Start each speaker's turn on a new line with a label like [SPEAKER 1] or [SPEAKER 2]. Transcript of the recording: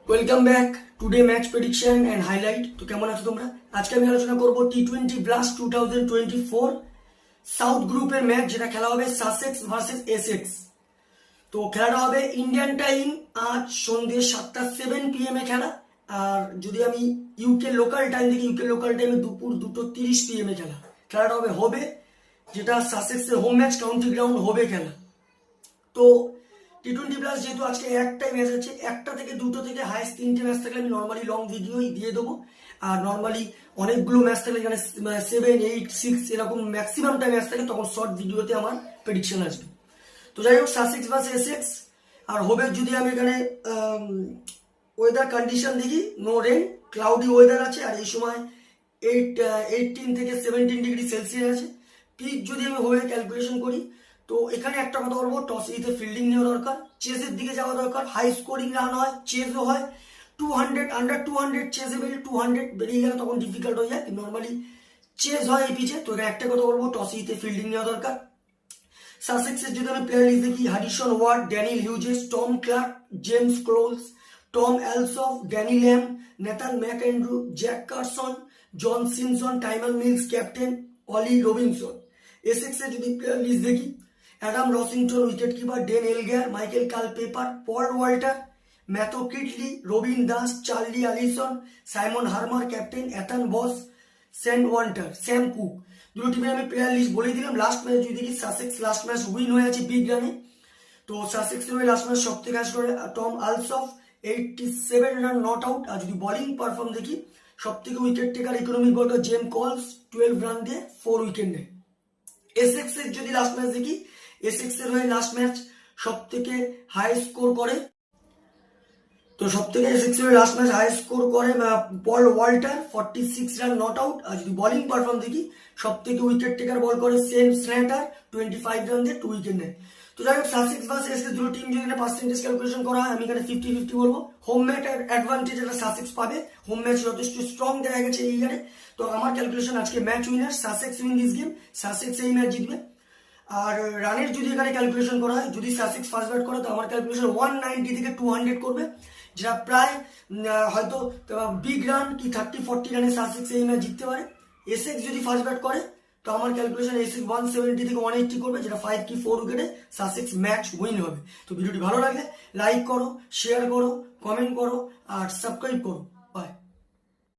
[SPEAKER 1] Welcome back today match prediction and highlight. তো কেমন আছো তোমরা? আজকে আমি আলোচনা করব টি20 ব্লাস্ট 2024 সাউথ গ্রুপের ম্যাচ, যেটা খেলা হবে সাসেক্স ভার্সেস এসেক্স। তো খেলাটা হবে ইন্ডিয়ান টাইম আজ সন্ধ্যে 7:07 PM খেলা। আর যদি আমি ইউকে লোকাল টাইম দেখি, ইউকে লোকাল টাইমে দুপুর 2:30 PM খেলাটা হবে যেটা সাসেক্সের হোম ম্যাচ, কাউন্টি গ্রাউন্ড হবে খেলা। তো টি20 প্লাস যেহেতু আজকে একটাই ম্যাচ আছে, একটা থেকে দুটো থেকে হাইস্ট 3টে ম্যাচ থাকলে আমি নর্মালি লং ভিডিওই দিয়ে দেবো। আর নর্মালি অনেকগুলো ম্যাচ থাকলে, যেখানে 7, 8, 6 এরকম ম্যাক্সিমামটা ম্যাচ থাকে, তখন শর্ট ভিডিওতে আমার প্রেডিকশন আসবে। তো যাই হোক, সাসেক্স ভার্সেস এসেক্স। আর হবে যদি আমি এখানে ওয়েদার কন্ডিশন দেখি, নো রেন, ক্লাউডি ওয়েদার আছে। আর এই সময় 18 থেকে 17 ডিগ্রি সেলসিয়াস আছে। পিচ যদি আমি হবে ক্যালকুলেশন করি, তো এখানে একটা কথা বলবো, টস জিতে ফিল্ডিং নেওয়া দরকার, চেসের দিকে যাওয়া দরকার, হাই স্কোরিং রান হয়, চেসও হয়। 200 আন্ডার 200 চেসেবল, 200 বেরিয়ে গেলে তখন ডিফিকাল্ট হয়ে যায়, নর্মালি চেস হয় এই পিচে। তো এখানে একটা কথা বলবো, টস জিতে ফিল্ডিং নেওয়া দরকার। সাসেক্সের যদি আমি প্লেয়ার লিস্ট দেখি, Harrison Ward, Daniel Hughes, Tom Clark, James Coles, Tom Alsop, Danny Lamb, Nathan McAndrew, Jack Carson, John Simpson, Tymal Mills, captain Ollie Robinson. এসেক্সের যদি প্লেয়ার লিস্ট দেখি, Adam Rossington wicket keeper, Dean Elgar, Michael Culpeper, Paul Walter, Matthew Critchley, Robin Das, Charlie Allison, Simon Harmer, captain Ethan Bos, Sam Walter, Sam Cook. দুটো টিমের আমি player list বলে দিলাম। Last match যদি দেখি, সাসেক্স লাস্ট ম্যাচ উইন হয়ে আছে big রানে। তো সাসেক্সের হয়ে লাস্ট ম্যাচ সব থেকে কাজ করে টম আলসফ, 87 রান নট আউট। আর যদি বোলিং পারফর্ম দেখি, সব থেকে উইকেট টেকার ইকোনমিক বলার জেম কলস, 12 রান দিয়ে 4 উইকেট নেয়। এসেক্স এর যদি লাস্ট ম্যাচ দেখি, এসেক্স এর হয়ে লাস্ট ম্যাচ সব থেকে হাই স্কোর করে, তো সব থেকে এসেক্স এর লাস্ট ম্যাচ হাই স্কোর করে পল ওয়াল্টার, 46 রান নট আউট। আর যদি বোলিং পারফর্ম দেখি, সব থেকে উইকেট টেকার বল করে সেম স্ন্যাটার, 25 রান দিয়ে 2 উইকেট নেয়। তো যাই হোক, সাসেক্স ভার্সেস এসেক্স দুটো টিম যদি এখানে পার্সেন্টেজ ক্যালকুলেশন করা হয়, আমি এখানে 50-50 বলবো। হোম ম্যাচ অ্যাডভান্টেজ এটা সাসেক্স পাবে, হোম ম্যাচ যথেষ্ট স্ট্রং দেখা গেছে এই ইয়ারে। তো আমার ক্যালকুলেশন আজকে match winner Sussex win this game, Sussex এই ম্যাচ জিতবে। আর রানের যদি এখানে ক্যালকুলেশন করা হয়, যদি সাসেক্স ফার্স্ট ব্যাট করে, তো আমার ক্যালকুলেশন 190 থেকে 200 করবে, যেটা প্রায় হয়তো বিগ রান কি 30-40 রানে সাসেক্স এই ম্যাচ জিততে পারে। এসেক্স যদি ফার্স্ট ব্যাট করে, তো আমার ক্যালকুলেশন এসেক্স 170 থেকে 180 করবে, যেটা 5 কি 4 উইকেটে সাসেক্স ম্যাচ উইন হবে। তো ভিডিওটি ভালো লাগলে লাইক করো, শেয়ার করো, কমেন্ট করো আর সাবস্ক্রাইব করো। বাই।